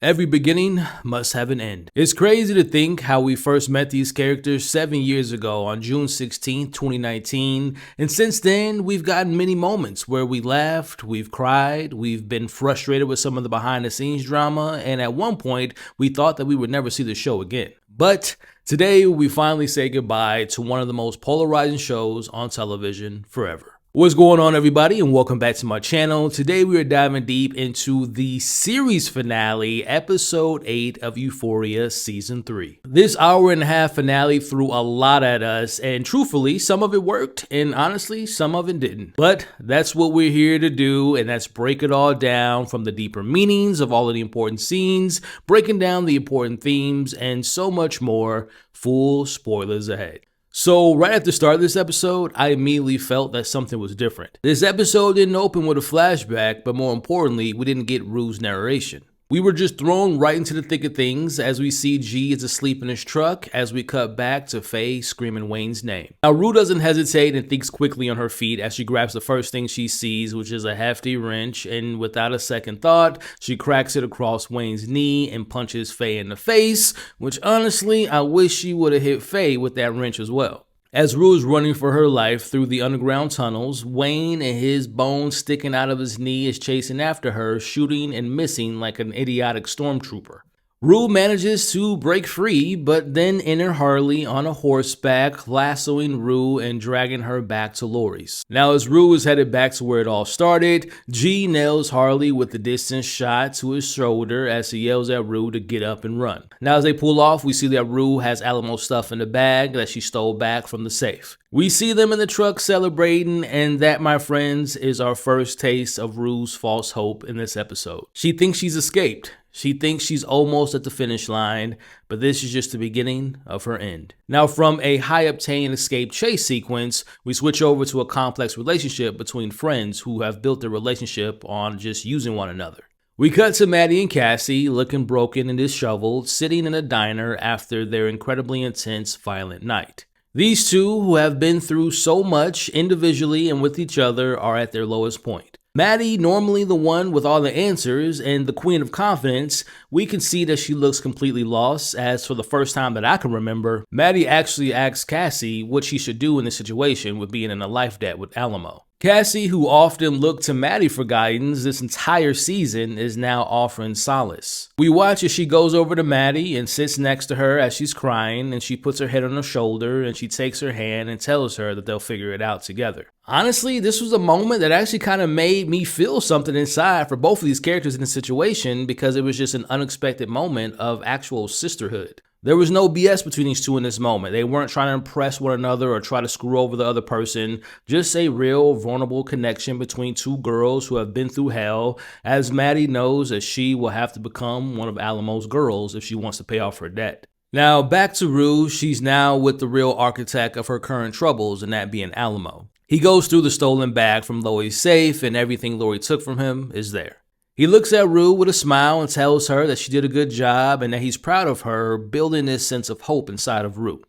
Every beginning must have an end. It's crazy to think how we first met these characters 7 years ago on June 16th, 2019, and since then, we've gotten many moments where we laughed, we've cried, we've been frustrated with some of the behind-the-scenes drama, and at one point, we thought that we would never see the show again. But today, we finally say goodbye to one of the most polarizing shows on television forever. What's going on, everybody, and welcome back to my channel. Today we are diving deep into the series finale, episode 8 of Euphoria season 3. This hour-and-a-half finale threw a lot at us, and truthfully, some of it worked, and honestly, some of it didn't. But that's what we're here to do, and that's break it all down from the deeper meanings of all of the important scenes, breaking down the important themes, and so much more. Full spoilers ahead. So right at the start of this episode, I immediately felt that something was different. This episode didn't open with a flashback, but more importantly, we didn't get Rue's narration. We were just thrown right into the thick of things as we see G is asleep in his truck as we cut back to Faye screaming Wayne's name. Now Rue doesn't hesitate and thinks quickly on her feet as she grabs the first thing she sees, which is a hefty wrench, and without a second thought, she cracks it across Wayne's knee and punches Faye in the face, which honestly, I wish she would have hit Faye with that wrench as well. As Rue is running for her life through the underground tunnels, Wayne and his bones sticking out of his knee is chasing after her, shooting and missing like an idiotic stormtrooper. Rue manages to break free, but then enter Harley on a horseback, lassoing Rue and dragging her back to Lori's. Now as Rue is headed back to where it all started, G nails Harley with the distance shot to his shoulder as he yells at Rue to get up and run. Now as they pull off, we see that Rue has Alamo stuff in the bag that she stole back from the safe. We see them in the truck celebrating, and that, my friends, is our first taste of Rue's false hope in this episode. She thinks she's escaped. She thinks she's almost at the finish line, but this is just the beginning of her end. Now, from a high-octane escape chase sequence, we switch over to a complex relationship between friends who have built their relationship on just using one another. We cut to Maddy and Cassie, looking broken and disheveled, sitting in a diner after their incredibly intense, violent night. These two, who have been through so much individually and with each other, are at their lowest point. Maddy, normally the one with all the answers and the queen of confidence, we can see that she looks completely lost, as for the first time that I can remember, Maddy actually asks Cassie what she should do in this situation with being in a life debt with Alamo. Cassie, who often looked to Maddy for guidance this entire season, is now offering solace. We watch as she goes over to Maddy and sits next to her as she's crying, and she puts her head on her shoulder and she takes her hand and tells her that they'll figure it out together. Honestly, this was a moment that actually kind of made me feel something inside for both of these characters in the situation because it was just an unexpected moment of actual sisterhood. There was no BS between these two in this moment. They weren't trying to impress one another or try to screw over the other person. Just a real vulnerable connection between two girls who have been through hell, as Maddy knows that she will have to become one of Alamo's girls if she wants to pay off her debt. Now back to Rue, she's now with the real architect of her current troubles, and that being Alamo. He goes through the stolen bag from Lori's safe, and everything Lori took from him is there. He looks at Rue with a smile and tells her that she did a good job and that he's proud of her, building this sense of hope inside of Rue.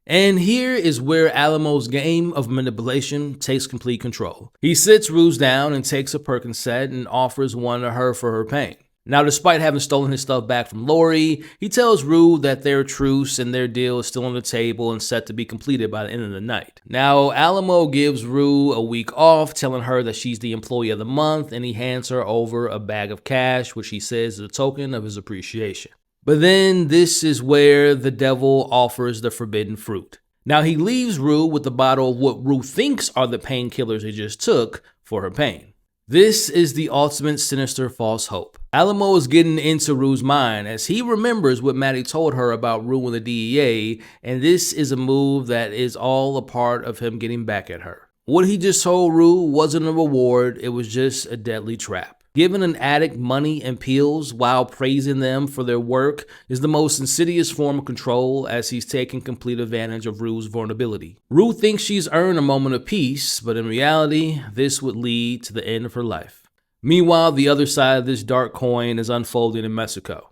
And here is where Alamo's game of manipulation takes complete control. He sits Rue down and takes a Percocet and offers one to her for her pain. Now, despite having stolen his stuff back from Lori, he tells Rue that their truce and their deal is still on the table and set to be completed by the end of the night. Now, Alamo gives Rue a week off, telling her that she's the employee of the month, and he hands her over a bag of cash, which he says is a token of his appreciation. But then this is where the devil offers the forbidden fruit. Now, he leaves Rue with the bottle of what Rue thinks are the painkillers he just took for her pain. This is the ultimate sinister false hope. Alamo is getting into Rue's mind as he remembers what Maddy told her about Rue and the DEA, and this is a move that is all a part of him getting back at her. What he just told Rue wasn't a reward, it was just a deadly trap. Giving an addict money and pills while praising them for their work is the most insidious form of control, as he's taking complete advantage of Rue's vulnerability. Rue thinks she's earned a moment of peace, but in reality, this would lead to the end of her life. Meanwhile, the other side of this dark coin is unfolding in Mexico.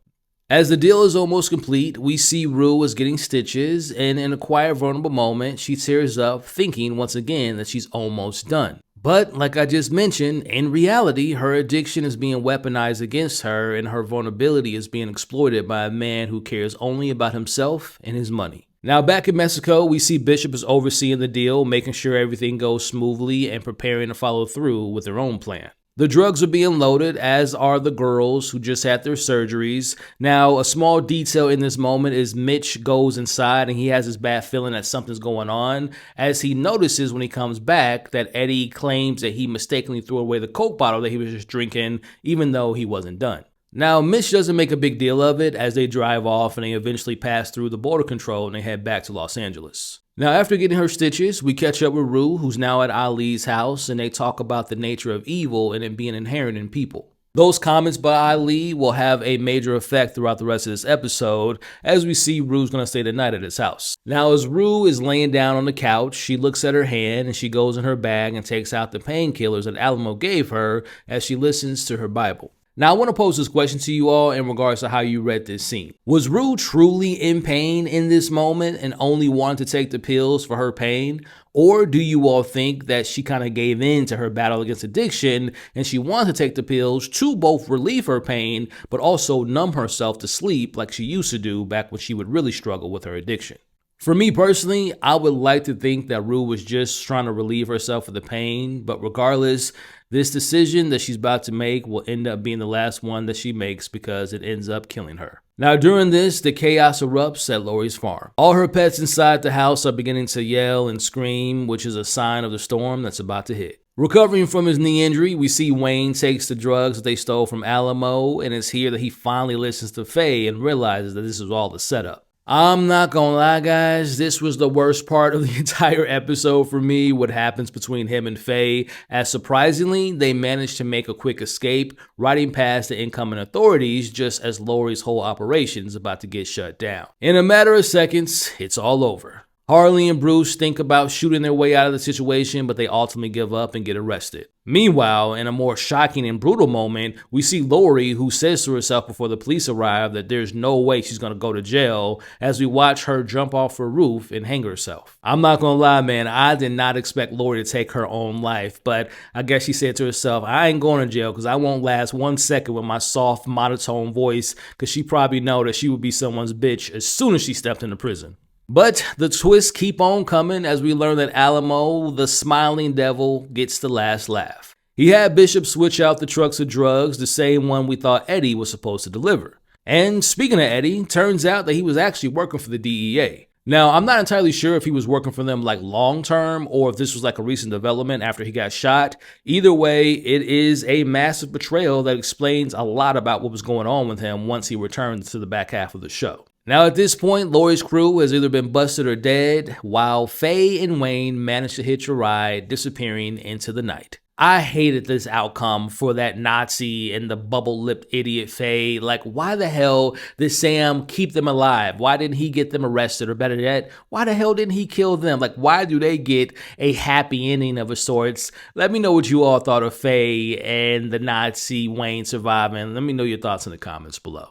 As the deal is almost complete, we see Rue is getting stitches, and in a quiet, vulnerable moment, she tears up, thinking once again that she's almost done. But like I just mentioned, in reality, her addiction is being weaponized against her and her vulnerability is being exploited by a man who cares only about himself and his money. Now back in Mexico, we see Bishop is overseeing the deal, making sure everything goes smoothly and preparing to follow through with their own plan. The drugs are being loaded, as are the girls who just had their surgeries. Now, a small detail in this moment is Mitch goes inside and he has this bad feeling that something's going on, as he notices when he comes back that Eddie claims that he mistakenly threw away the Coke bottle that he was just drinking, even though he wasn't done. Now, Mitch doesn't make a big deal of it as they drive off and they eventually pass through the border control and they head back to Los Angeles. Now, after getting her stitches, we catch up with Rue, who's now at Ali's house, and they talk about the nature of evil and it being inherent in people. Those comments by Ali will have a major effect throughout the rest of this episode, as we see Rue's going to stay the night at his house. Now, as Rue is laying down on the couch, she looks at her hand and she goes in her bag and takes out the painkillers that Alamo gave her as she listens to her Bible. Now, I want to pose this question to you all in regards to how you read this scene. Was Rue truly in pain in this moment and only wanted to take the pills for her pain? Or do you all think that she kind of gave in to her battle against addiction and she wanted to take the pills to both relieve her pain, but also numb herself to sleep like she used to do back when she would really struggle with her addiction? For me personally, I would like to think that Rue was just trying to relieve herself of the pain, but regardless, this decision that she's about to make will end up being the last one that she makes because it ends up killing her. Now during this, the chaos erupts at Lori's farm. All her pets inside the house are beginning to yell and scream, which is a sign of the storm that's about to hit. Recovering from his knee injury, we see Wayne takes the drugs that they stole from Alamo, and it's here that he finally listens to Faye and realizes that this is all the setup. I'm not gonna lie, guys, this was the worst part of the entire episode for me, what happens between him and Faye, as surprisingly, they managed to make a quick escape, riding past the incoming authorities just as Lori's whole operation is about to get shut down. In a matter of seconds, it's all over. Harley and Bruce think about shooting their way out of the situation, but they ultimately give up and get arrested. Meanwhile, in a more shocking and brutal moment, we see Lori, who says to herself before the police arrive that there's no way she's going to go to jail, as we watch her jump off her roof and hang herself. I'm not going to lie, man, I did not expect Lori to take her own life, but I guess she said to herself, I ain't going to jail because I won't last 1 second with my soft, monotone voice, because she probably know that she would be someone's bitch as soon as she stepped into prison. But the twists keep on coming as we learn that Alamo, the smiling devil, gets the last laugh. He had Bishop switch out the trucks of drugs, the same one we thought Eddie was supposed to deliver. And speaking of Eddie, turns out that he was actually working for the DEA. Now, I'm not entirely sure if he was working for them like long term or if this was like a recent development after he got shot. Either way, it is a massive betrayal that explains a lot about what was going on with him once he returned to the back half of the show. Now at this point, Lori's crew has either been busted or dead, while Faye and Wayne managed to hitch a ride, disappearing into the night. I hated this outcome for that Nazi and the bubble-lipped idiot Faye. Like, why the hell did Sam keep them alive? Why didn't he get them arrested? Or better yet, why the hell didn't he kill them? Like, why do they get a happy ending of a sorts? Let me know what you all thought of Faye and the Nazi Wayne surviving. Let me know your thoughts in the comments below.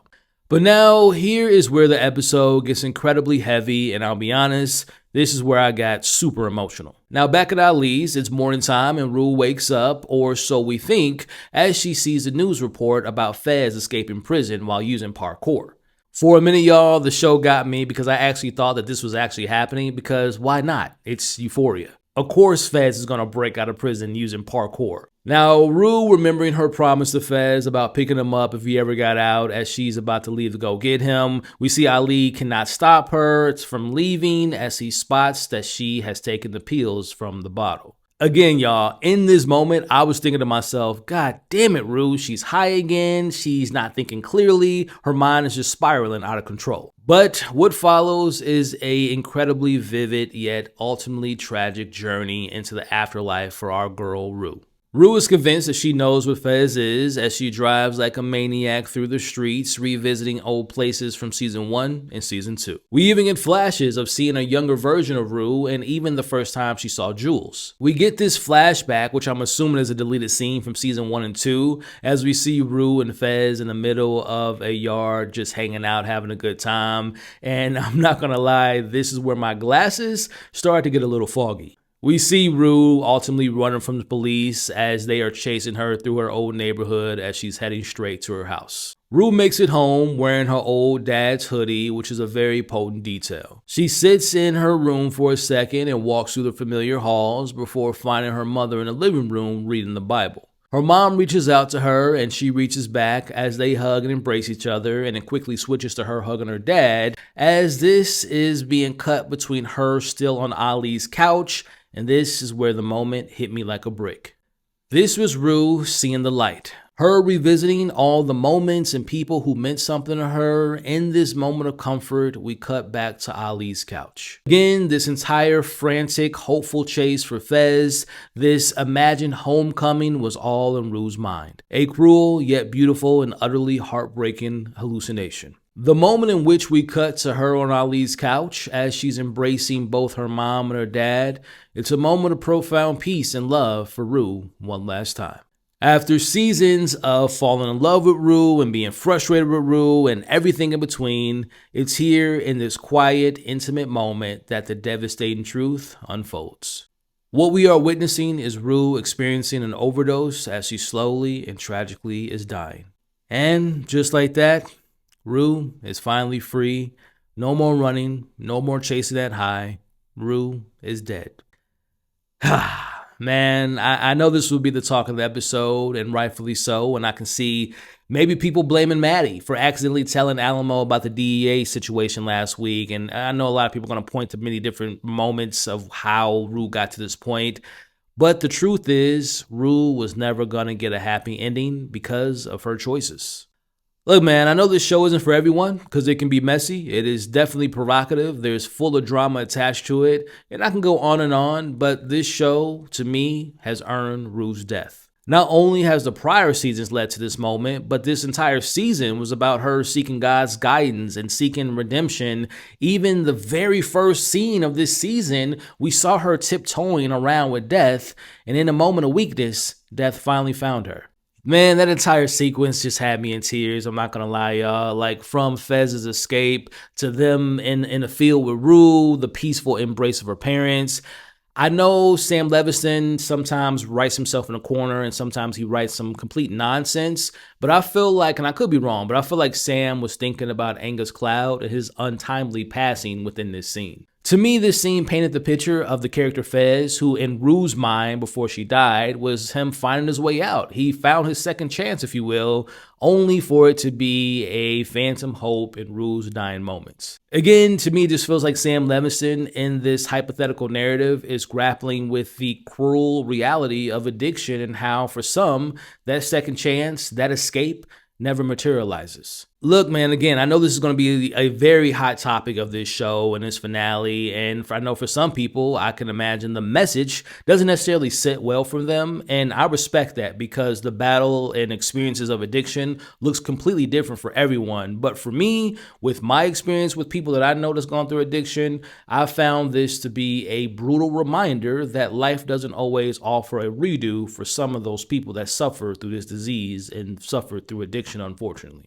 But now, here is where the episode gets incredibly heavy, and I'll be honest, this is where I got super emotional. Now, back at Ali's, it's morning time and Rue wakes up, or so we think, as she sees a news report about Fez escaping prison while using parkour. For a minute, y'all, the show got me because I actually thought that this was actually happening, because why not? It's Euphoria. Of course Fez is going to break out of prison using parkour. Now, Rue remembering her promise to Fez about picking him up if he ever got out as she's about to leave to go get him. We see Ali cannot stop her from leaving as he spots that she has taken the pills from the bottle. Again, y'all, in this moment, I was thinking to myself, God damn it, Rue, she's high again, she's not thinking clearly, her mind is just spiraling out of control. But what follows is a incredibly vivid yet ultimately tragic journey into the afterlife for our girl, Rue. Rue is convinced that she knows what Fez is as she drives like a maniac through the streets, revisiting old places from season 1 and season 2. We even get flashes of seeing a younger version of Rue and even the first time she saw Jules. We get this flashback, which I'm assuming is a deleted scene from season 1 and 2, as we see Rue and Fez in the middle of a yard just hanging out, having a good time. And I'm not gonna lie, this is where my glasses start to get a little foggy. We see Rue ultimately running from the police as they are chasing her through her old neighborhood as she's heading straight to her house. Rue makes it home wearing her old dad's hoodie, which is a very potent detail. She sits in her room for a second and walks through the familiar halls before finding her mother in the living room reading the Bible. Her mom reaches out to her and she reaches back as they hug and embrace each other, and it quickly switches to her hugging her dad as this is being cut between her still on Ali's couch, and this is where the moment hit me like a brick. This was Rue seeing the light. Her revisiting all the moments and people who meant something to her. In this moment of comfort, we cut back to Ali's couch. Again, this entire frantic, hopeful chase for Fez, this imagined homecoming was all in Rue's mind. A cruel yet beautiful and utterly heartbreaking hallucination. The moment in which we cut to her on Ali's couch as she's embracing both her mom and her dad, it's a moment of profound peace and love for Rue one last time. After seasons of falling in love with Rue and being frustrated with Rue and everything in between, it's here in this quiet, intimate moment that the devastating truth unfolds. What we are witnessing is Rue experiencing an overdose as she slowly and tragically is dying. And just like that, Rue is finally free. No more running, no more chasing that high. Rue is dead. Man, I know this will be the talk of the episode, and rightfully so, and I can see maybe people blaming Maddy for accidentally telling Alamo about the DEA situation last week, and I know a lot of people are going to point to many different moments of how Rue got to this point, but the truth is, Rue was never going to get a happy ending because of her choices. Look, man, I know this show isn't for everyone because it can be messy. It is definitely provocative. There's full of drama attached to it. And I can go on, but this show, to me, has earned Rue's death. Not only has the prior seasons led to this moment, but this entire season was about her seeking God's guidance and seeking redemption. Even the very first scene of this season, we saw her tiptoeing around with death. And in a moment of weakness, death finally found her. Man, that entire sequence just had me in tears. I'm not going to lie, y'all. Like, from Fez's escape to them in the field with Rue, the peaceful embrace of her parents. I know Sam Levinson sometimes writes himself in a corner and sometimes he writes some complete nonsense, but I feel like, and I could be wrong, but I feel like Sam was thinking about Angus Cloud and his untimely passing within this scene. To me, this scene painted the picture of the character Fez, who in Rue's mind before she died was him finding his way out. He found his second chance, if you will, only for it to be a phantom hope in Rue's dying moments. Again, to me, this feels like Sam Levinson in this hypothetical narrative is grappling with the cruel reality of addiction and how, for some, that second chance, that escape, never materializes. Look, man, again, I know this is going to be a very hot topic of this show and its finale, and I know for some people, I can imagine the message doesn't necessarily sit well for them, and I respect that because the battle and experiences of addiction looks completely different for everyone. But for me, with my experience with people that I know that's gone through addiction, I found this to be a brutal reminder that life doesn't always offer a redo for some of those people that suffer through this disease and suffer through addiction, unfortunately.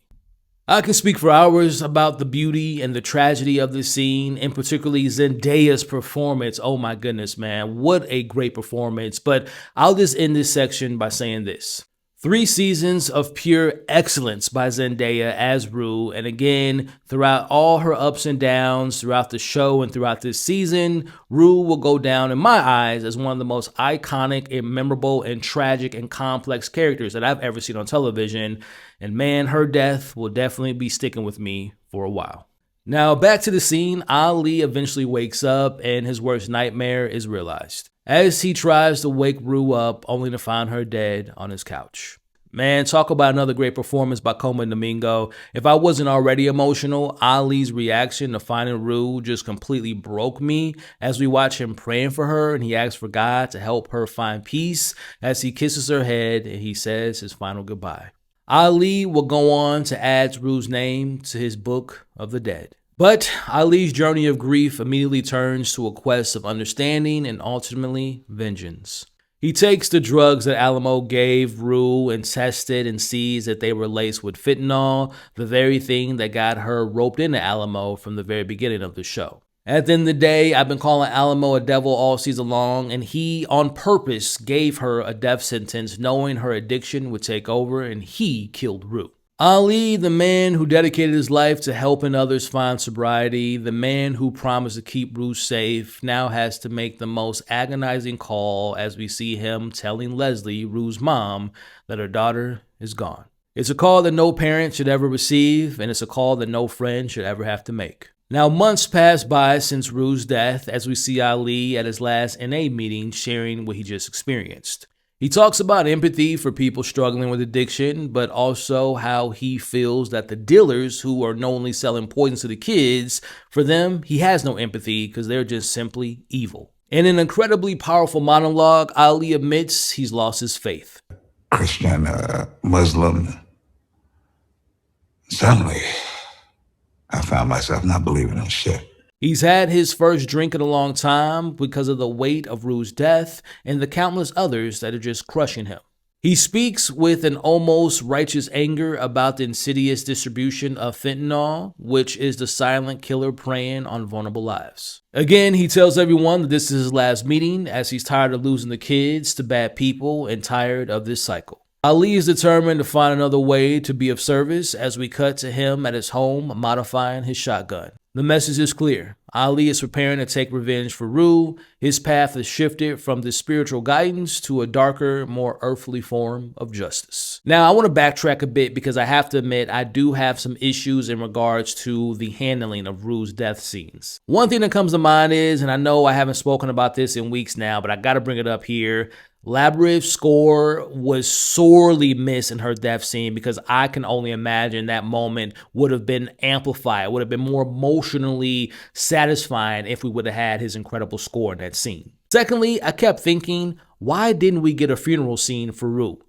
I can speak for hours about the beauty and the tragedy of this scene, and particularly Zendaya's performance. Oh my goodness, man, what a great performance. But I'll just end this section by saying this. 3 seasons of pure excellence by Zendaya as Rue, and again, throughout all her ups and downs, throughout the show and throughout this season, Rue will go down in my eyes as one of the most iconic and memorable and tragic and complex characters that I've ever seen on television, and man, her death will definitely be sticking with me for a while. Now, back to the scene, Ali eventually wakes up and his worst nightmare is realized, as he tries to wake Rue up only to find her dead on his couch. Man, talk about another great performance by Coma Domingo. If I wasn't already emotional, Ali's reaction to finding Rue just completely broke me as we watch him praying for her and he asks for God to help her find peace as he kisses her head and he says his final goodbye. Ali will go on to add Rue's name to his book of the dead. But Ali's journey of grief immediately turns to a quest of understanding and ultimately vengeance. He takes the drugs that Alamo gave Rue and tested and sees that they were laced with fentanyl, the very thing that got her roped into Alamo from the very beginning of the show. At the end of the day, I've been calling Alamo a devil all season long, and he, on purpose, gave her a death sentence knowing her addiction would take over, and he killed Rue. Ali, the man who dedicated his life to helping others find sobriety, the man who promised to keep Rue safe, now has to make the most agonizing call as we see him telling Leslie, Rue's mom, that her daughter is gone. It's a call that no parent should ever receive, and it's a call that no friend should ever have to make. Now, months pass by since Rue's death as we see Ali at his last NA meeting sharing what he just experienced. He talks about empathy for people struggling with addiction, but also how he feels that the dealers who are knowingly selling poison to the kids, for them, he has no empathy because they're just simply evil. In an incredibly powerful monologue, Ali admits he's lost his faith. Christian, Muslim, suddenly I found myself not believing in shit. He's had his first drink in a long time because of the weight of Rue's death and the countless others that are just crushing him. He speaks with an almost righteous anger about the insidious distribution of fentanyl, which is the silent killer preying on vulnerable lives. Again, he tells everyone that this is his last meeting as he's tired of losing the kids to bad people and tired of this cycle. Ali is determined to find another way to be of service as we cut to him at his home modifying his shotgun. The message is clear. Ali is preparing to take revenge for Rue. His path has shifted from this spiritual guidance to a darker, more earthly form of justice. Now, I want to backtrack a bit because I have to admit I do have some issues in regards to the handling of Rue's death scenes. One thing that comes to mind is, and I know I haven't spoken about this in weeks now, but I got to bring it up here, Labyrinth's score was sorely missed in her death scene because I can only imagine that moment would have been amplified, would have been more emotionally satisfying if we would have had his incredible score in that scene. Secondly, I kept thinking, why didn't we get a funeral scene for Rue?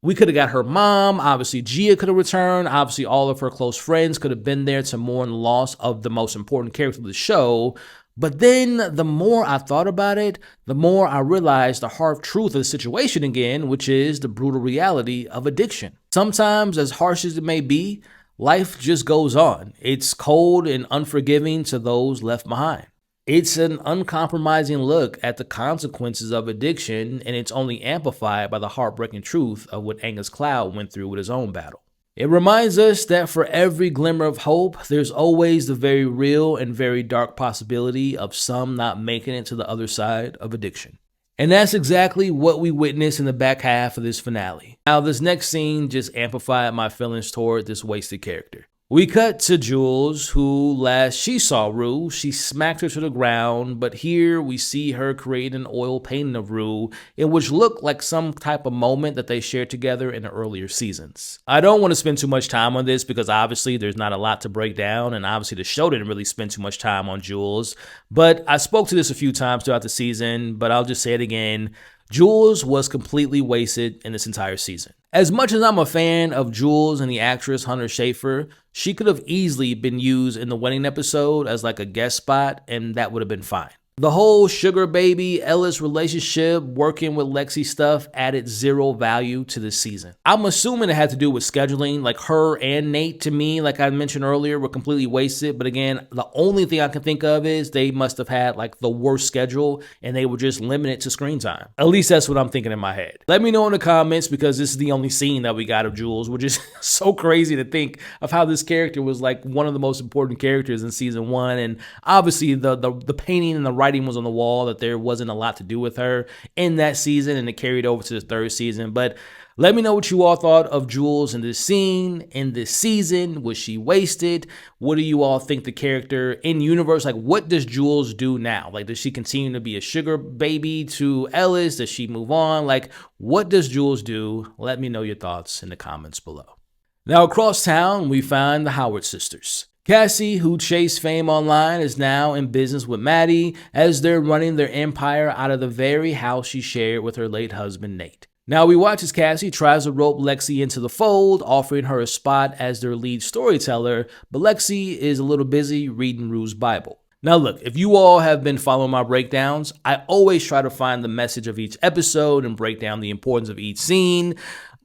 We could have got her mom, obviously Gia could have returned, obviously all of her close friends could have been there to mourn the loss of the most important character of the show. But then the more I thought about it, the more I realized the hard truth of the situation again, which is the brutal reality of addiction. Sometimes, as harsh as it may be, life just goes on. It's cold and unforgiving to those left behind. It's an uncompromising look at the consequences of addiction, and it's only amplified by the heartbreaking truth of what Angus Cloud went through with his own battle. It reminds us that for every glimmer of hope, there's always the very real and very dark possibility of some not making it to the other side of addiction. And that's exactly what we witnessed in the back half of this finale. Now, this next scene just amplified my feelings toward this wasted character. We cut to Jules, who last she saw Rue, she smacked her to the ground, but here we see her create an oil painting of Rue, in which looked like some type of moment that they shared together in the earlier seasons. I don't want to spend too much time on this because obviously there's not a lot to break down, and obviously the show didn't really spend too much time on Jules, but I spoke to this a few times throughout the season, but I'll just say it again. Jules was completely wasted in this entire season. As much as I'm a fan of Jules and the actress Hunter Schafer, she could have easily been used in the wedding episode as like a guest spot, and that would have been fine. The whole Sugar Baby Ellis relationship working with Lexi stuff added zero value to this season. I'm assuming it had to do with scheduling, like her and Nate to me, like I mentioned earlier, were completely wasted. But again, the only thing I can think of is they must have had like the worst schedule and they were just limited to screen time. At least that's what I'm thinking in my head. Let me know in the comments because this is the only scene that we got of Jules, which is so crazy to think of how this character was like one of the most important characters in season 1. And obviously the painting and the writing was on the wall that there wasn't a lot to do with her in that season, and it carried over to the third season. But let me know what you all thought of Jules in this scene, in this season. Was she wasted? What do you all think the character in universe, like what does Jules do now? Like does she continue to be a sugar baby to Ellis? Does she move on? Like what does Jules do? Let me know your thoughts in the comments below. Now across town, we find the Howard sisters. Cassie, who chased fame online, is now in business with Maddy as they're running their empire out of the very house she shared with her late husband, Nate. Now we watch as Cassie tries to rope Lexi into the fold, offering her a spot as their lead storyteller, but Lexi is a little busy reading Rue's Bible. Now look, if you all have been following my breakdowns, I always try to find the message of each episode and break down the importance of each scene.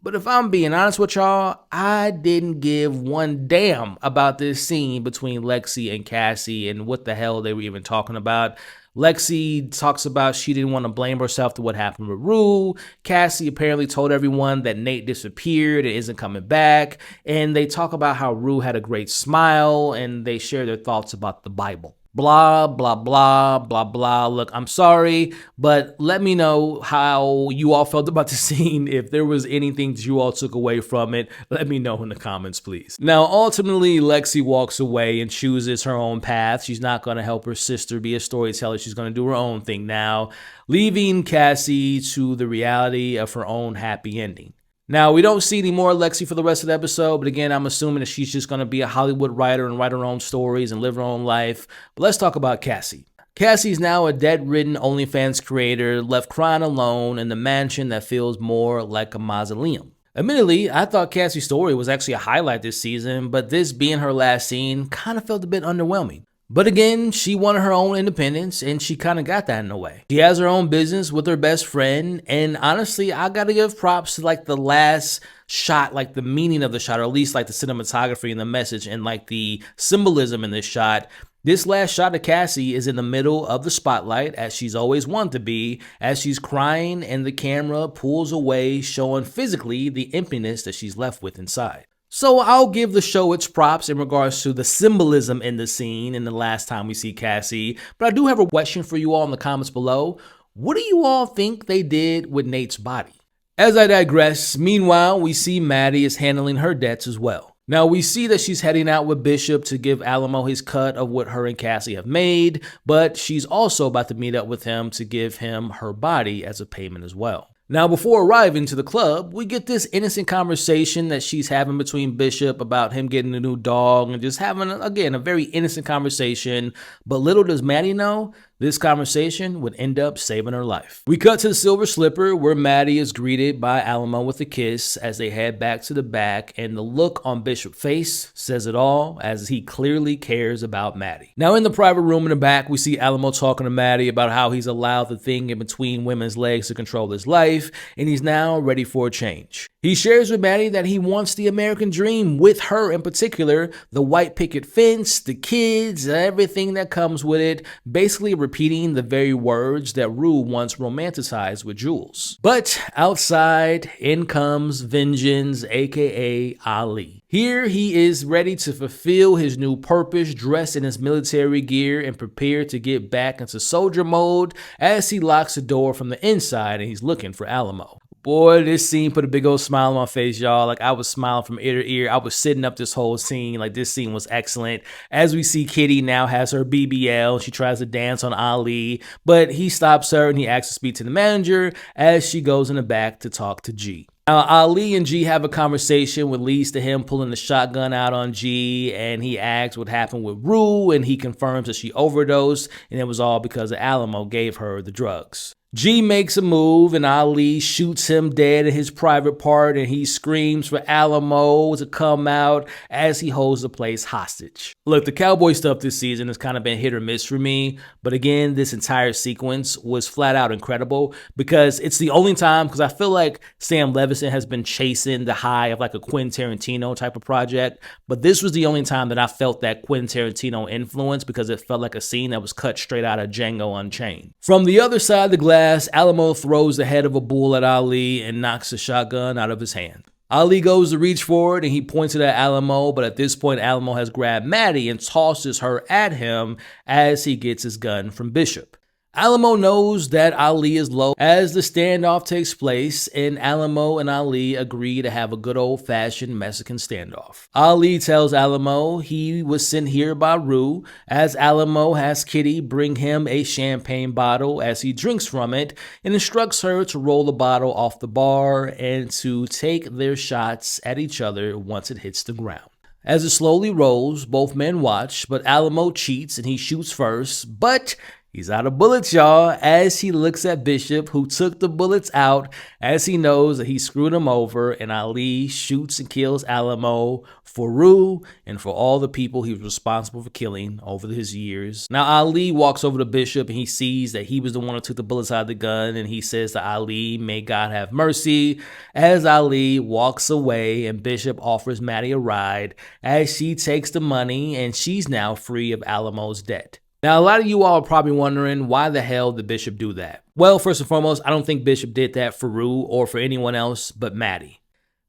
But if I'm being honest with y'all, I didn't give one damn about this scene between Lexi and Cassie and what the hell they were even talking about. Lexi talks about she didn't want to blame herself to what happened with Rue. Cassie apparently told everyone that Nate disappeared and isn't coming back. And they talk about how Rue had a great smile, and they share their thoughts about the Bible. Blah, blah, blah, blah, blah. Look, I'm sorry, but let me know how you all felt about the scene. If there was anything that you all took away from it, let me know in the comments, please. Now, ultimately, Lexi walks away and chooses her own path. She's not going to help her sister be a storyteller. She's going to do her own thing now, leaving Cassie to the reality of her own happy ending. Now, we don't see any more Lexi for the rest of the episode, but again, I'm assuming that she's just going to be a Hollywood writer and write her own stories and live her own life. But let's talk about Cassie. Cassie's now a dead-ridden OnlyFans creator, left crying alone in the mansion that feels more like a mausoleum. Admittedly, I thought Cassie's story was actually a highlight this season, but this being her last scene kind of felt a bit underwhelming. But again, she wanted her own independence, and she kind of got that in a way. She has her own business with her best friend, and honestly, I gotta give props to like the last shot, like the meaning of the shot, or at least like the cinematography and the message and like the symbolism in this shot. This last shot of Cassie is in the middle of the spotlight, as she's always wanted to be, as she's crying and the camera pulls away, showing physically the emptiness that she's left with inside. So I'll give the show its props in regards to the symbolism in the scene in the last time we see Cassie, but I do have a question for you all in the comments below. What do you all think they did with Nate's body? As I digress, meanwhile, we see Maddy is handling her debts as well. Now, we see that she's heading out with Bishop to give Alamo his cut of what her and Cassie have made, but she's also about to meet up with him to give him her body as a payment as well. Now, before arriving to the club, we get this innocent conversation that she's having between Bishop about him getting a new dog and just having, again, a very innocent conversation. But little does Maddy know, this conversation would end up saving her life. We cut to the Silver Slipper, where Maddy is greeted by Alamo with a kiss as they head back to the back, and the look on Bishop's face says it all, as he clearly cares about Maddy. Now, in the private room in the back, we see Alamo talking to Maddy about how he's allowed the thing in between women's legs to control his life, and he's now ready for a change. He shares with Maddy that he wants the American dream, with her in particular, the white picket fence, the kids, everything that comes with it, basically repeating the very words that Rue once romanticized with Jules. But outside, in comes Vengeance, aka Ali. Here he is ready to fulfill his new purpose, dressed in his military gear and prepared to get back into soldier mode as he locks the door from the inside and he's looking for Alamo. Boy, this scene put a big old smile on my face, y'all. Like, I was smiling from ear to ear. I was sitting up this whole scene. Like, this scene was excellent. As we see, Kitty now has her BBL. She tries to dance on Ali, but he stops her and he asks to speak to the manager as she goes in the back to talk to G. Now, Ali and G have a conversation which leads to him pulling the shotgun out on G, and he asks what happened with Rue, and he confirms that she overdosed, and it was all because Alamo gave her the drugs. G makes a move, and Ali shoots him dead in his private part, and he screams for Alamo to come out as he holds the place hostage. Look, the cowboy stuff this season has kind of been hit or miss for me, but again, this entire sequence was flat out incredible because it's the only time, because I feel like Sam Levinson has been chasing the high of like a Quentin Tarantino type of project, but this was the only time that I felt that Quentin Tarantino influence because it felt like a scene that was cut straight out of Django Unchained. From the other side of the glass, Alamo throws the head of a bull at Ali and knocks the shotgun out of his hand. Ali goes to reach for it and he points it at Alamo, but at this point Alamo has grabbed Maddy and tosses her at him as he gets his gun from Bishop. Alamo knows that Ali is low as the standoff takes place, and Alamo and Ali agree to have a good old-fashioned Mexican standoff. Ali tells Alamo he was sent here by Rue, as Alamo has Kitty bring him a champagne bottle as he drinks from it, and instructs her to roll the bottle off the bar and to take their shots at each other once it hits the ground. As it slowly rolls, both men watch, but Alamo cheats and he shoots first, but He's out of bullets, y'all, as he looks at Bishop, who took the bullets out, as he knows that he screwed him over, and Ali shoots and kills Alamo for Rue and for all the people he was responsible for killing over his years. Now, Ali walks over to Bishop, and he sees that he was the one who took the bullets out of the gun, and he says to Ali, "May God have mercy," as Ali walks away, and Bishop offers Maddy a ride, as she takes the money, and she's now free of Alamo's debt. Now, a lot of you all are probably wondering, why the hell did Bishop do that? Well, first and foremost, I don't think Bishop did that for Rue or for anyone else but Maddy.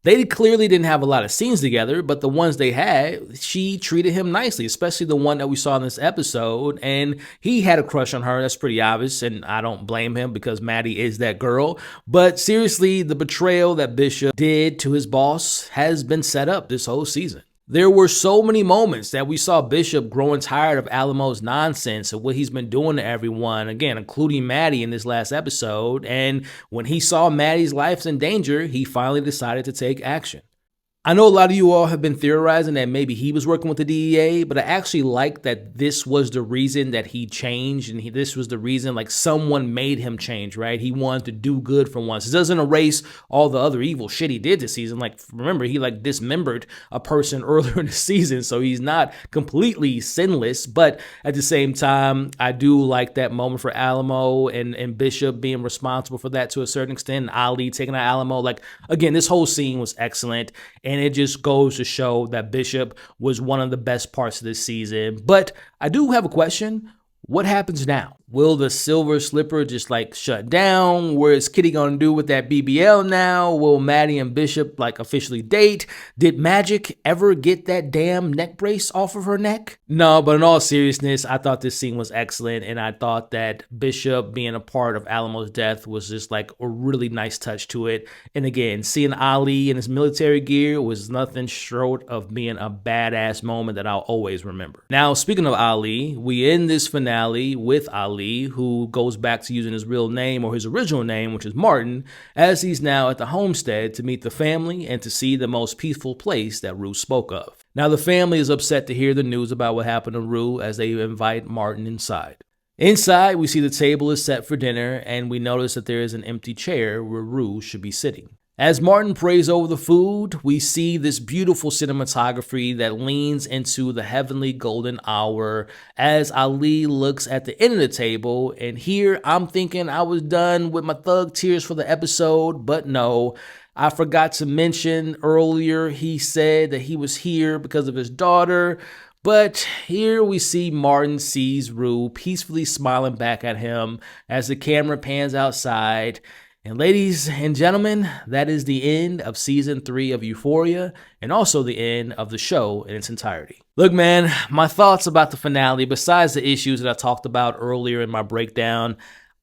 They clearly didn't have a lot of scenes together, but the ones they had, she treated him nicely, especially the one that we saw in this episode, and he had a crush on her. That's pretty obvious, and I don't blame him because Maddy is that girl. But seriously, the betrayal that Bishop did to his boss has been set up this whole season. There were so many moments that we saw Bishop growing tired of Alamo's nonsense and what he's been doing to everyone, again, including Maddy in this last episode. And when he saw Maddy's life in danger, he finally decided to take action. I know a lot of you all have been theorizing that maybe he was working with the DEA, but I actually like that this was the reason that he changed, and this was the reason, like, someone made him change, right? He wanted to do good for once. It doesn't erase all the other evil shit he did this season. Like, remember, he, like, dismembered a person earlier in the season, so he's not completely sinless, but at the same time, I do like that moment for Alamo and Bishop being responsible for that to a certain extent, and Ali taking out Alamo. Like, again, this whole scene was excellent. And it just goes to show that Bishop was one of the best parts of this season. But I do have a question. What happens now? Will the Silver Slipper just like shut down? What is Kitty gonna do with that BBL now? Will Maddy and Bishop like officially date? Did Magic ever get that damn neck brace off of her neck? No, but in all seriousness, I thought this scene was excellent, and I thought that Bishop being a part of Alamo's death was just like a really nice touch to it. And again, seeing Ali in his military gear was nothing short of being a badass moment that I'll always remember. Now, speaking of Ali, we end this finale with Ali, who goes back to using his real name, or his original name, which is Martin, as he's now at the homestead to meet the family and to see the most peaceful place that Rue spoke of. Now, the family is upset to hear the news about what happened to Rue as they invite Martin inside. Inside, we see the table is set for dinner, and we notice that there is an empty chair where Rue should be sitting. As Martin prays over the food, we see this beautiful cinematography that leans into the heavenly golden hour as Ali looks at the end of the table. And here I'm thinking I was done with my thug tears for the episode, but no. I forgot to mention earlier, he said that he was here because of his daughter. But here we see Martin sees Rue peacefully smiling back at him as the camera pans outside. And ladies and gentlemen, that is the end of season 3 of Euphoria, and also the end of the show in its entirety. Look, man, my thoughts about the finale, besides the issues that I talked about earlier in my breakdown,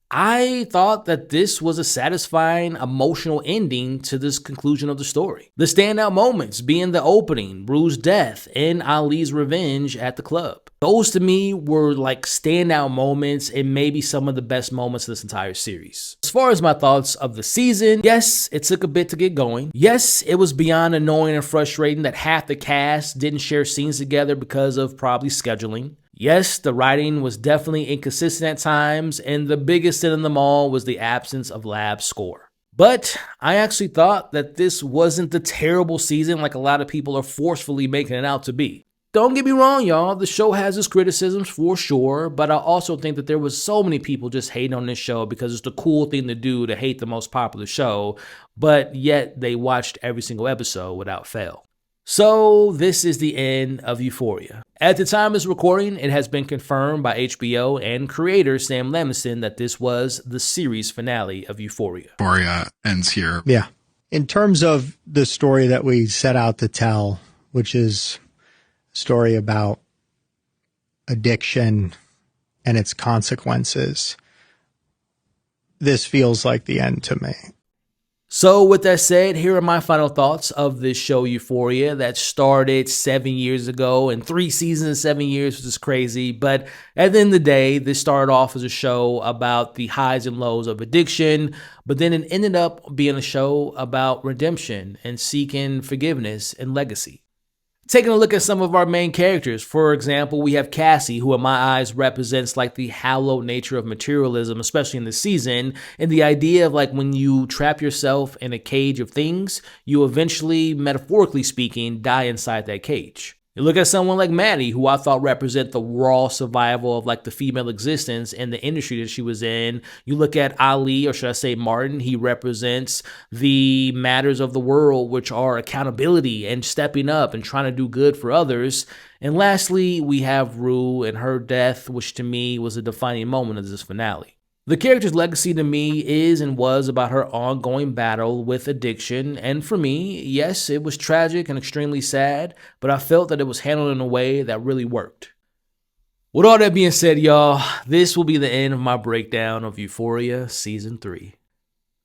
I thought that this was a satisfying, emotional ending to this conclusion of the story. The standout moments being the opening, Rue's death, and Ali's revenge at the club. Those to me were like standout moments and maybe some of the best moments of this entire series. As far as my thoughts of the season, yes, it took a bit to get going. Yes, it was beyond annoying and frustrating that half the cast didn't share scenes together because of probably scheduling. Yes, the writing was definitely inconsistent at times, and the biggest sin of them all was the absence of Lab's score. But I actually thought that this wasn't the terrible season like a lot of people are forcefully making it out to be. Don't get me wrong, y'all, the show has its criticisms for sure, but I also think that there was so many people just hating on this show because it's the cool thing to do to hate the most popular show, but yet they watched every single episode without fail. So this is the end of Euphoria. At the time of this recording, it has been confirmed by HBO and creator Sam Levinson that this was the series finale of Euphoria. Euphoria ends here. Yeah. In terms of the story that we set out to tell, which is a story about addiction and its consequences, this feels like the end to me. So with that said, here are my final thoughts of this show Euphoria that started 7 years ago and 3 seasons in 7 years, which is crazy. But at the end of the day, this started off as a show about the highs and lows of addiction, but then it ended up being a show about redemption and seeking forgiveness and legacy. Taking a look at some of our main characters, for example, we have Cassie, who in my eyes represents like the hallowed nature of materialism, especially in this season, and the idea of like when you trap yourself in a cage of things, you eventually, metaphorically speaking, die inside that cage. You look at someone like Maddy, who I thought represent the raw survival of like the female existence in the industry that she was in. You look at Ali, or should I say Martin, he represents the matters of the world, which are accountability and stepping up and trying to do good for others. And lastly, we have Rue and her death, which to me was a defining moment of this finale. The character's legacy to me is and was about her ongoing battle with addiction, and for me, yes, it was tragic and extremely sad, but I felt that it was handled in a way that really worked. With all that being said, y'all, this will be the end of my breakdown of Euphoria Season 3.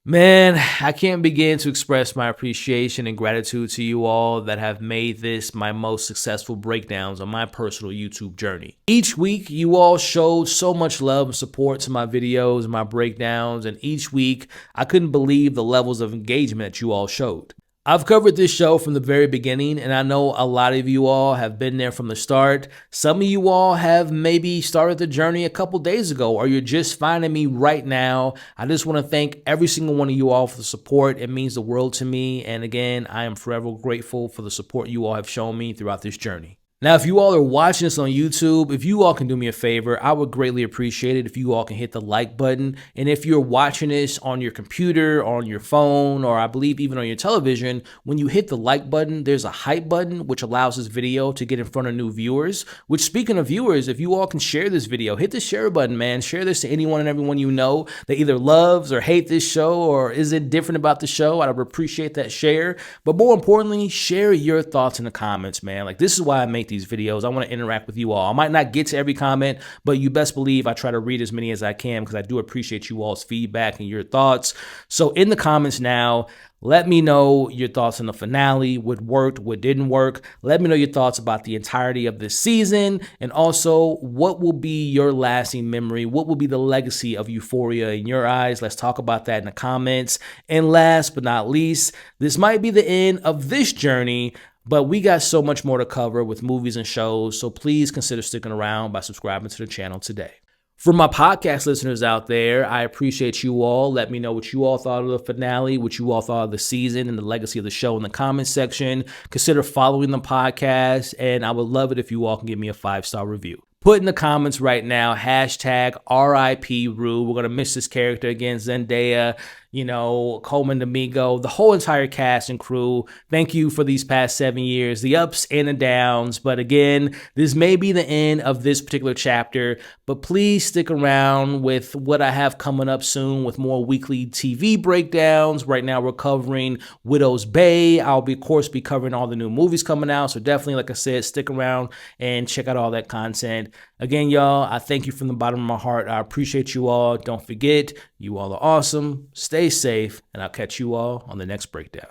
Man, I can't begin to express my appreciation and gratitude to you all that have made this my most successful breakdowns on my personal YouTube journey. Each week, you all showed so much love and support to my videos and my breakdowns, and each week, I couldn't believe the levels of engagement that you all showed. I've covered this show from the very beginning, and I know a lot of you all have been there from the start. Some of you all have maybe started the journey a couple days ago, or you're just finding me right now. I just want to thank every single one of you all for the support. It means the world to me, and again, I am forever grateful for the support you all have shown me throughout this journey. Now, if you all are watching this on YouTube, if you all can do me a favor, I would greatly appreciate it if you all can hit the like button. And if you're watching this on your computer, on your phone, or I believe even on your television, when you hit the like button, there's a hype button, which allows this video to get in front of new viewers. Which, speaking of viewers, if you all can share this video, hit the share button, man. Share this to anyone and everyone you know that either loves or hate this show or is it different about the show. I'd appreciate that share. But more importantly, share your thoughts in the comments, man. Like, this is why I make these videos. I want to interact with you all. I might not get to every comment, but you best believe I try to read as many as I can because I do appreciate you all's feedback and your thoughts. So in the comments now, let me know your thoughts on the finale, what worked, what didn't work. Let me know your thoughts about the entirety of this season, and also what will be your lasting memory? What will be the legacy of Euphoria in your eyes? Let's talk about that in the comments. And last but not least, this might be the end of this journey, but we got so much more to cover with movies and shows, so please consider sticking around by subscribing to the channel today. For my podcast listeners out there, I appreciate you all. Let me know what you all thought of the finale, what you all thought of the season and the legacy of the show in the comments section. Consider following the podcast, and I would love it if you all can give me a 5-star review. Put in the comments right now, hashtag RIP Rue. We're going to miss this character again, Zendaya, you know, Coleman Domingo, the whole entire cast and crew. Thank you for these past 7 years, the ups and the downs. But again, this may be the end of this particular chapter, but please stick around with what I have coming up soon with more weekly TV breakdowns. Right now, we're covering Widow's Bay. I'll be, of course, be covering all the new movies coming out. So definitely, like I said, stick around and check out all that content. Again, y'all, I thank you from the bottom of my heart. I appreciate you all. Don't forget, you all are awesome. Stay safe, and I'll catch you all on the next breakdown.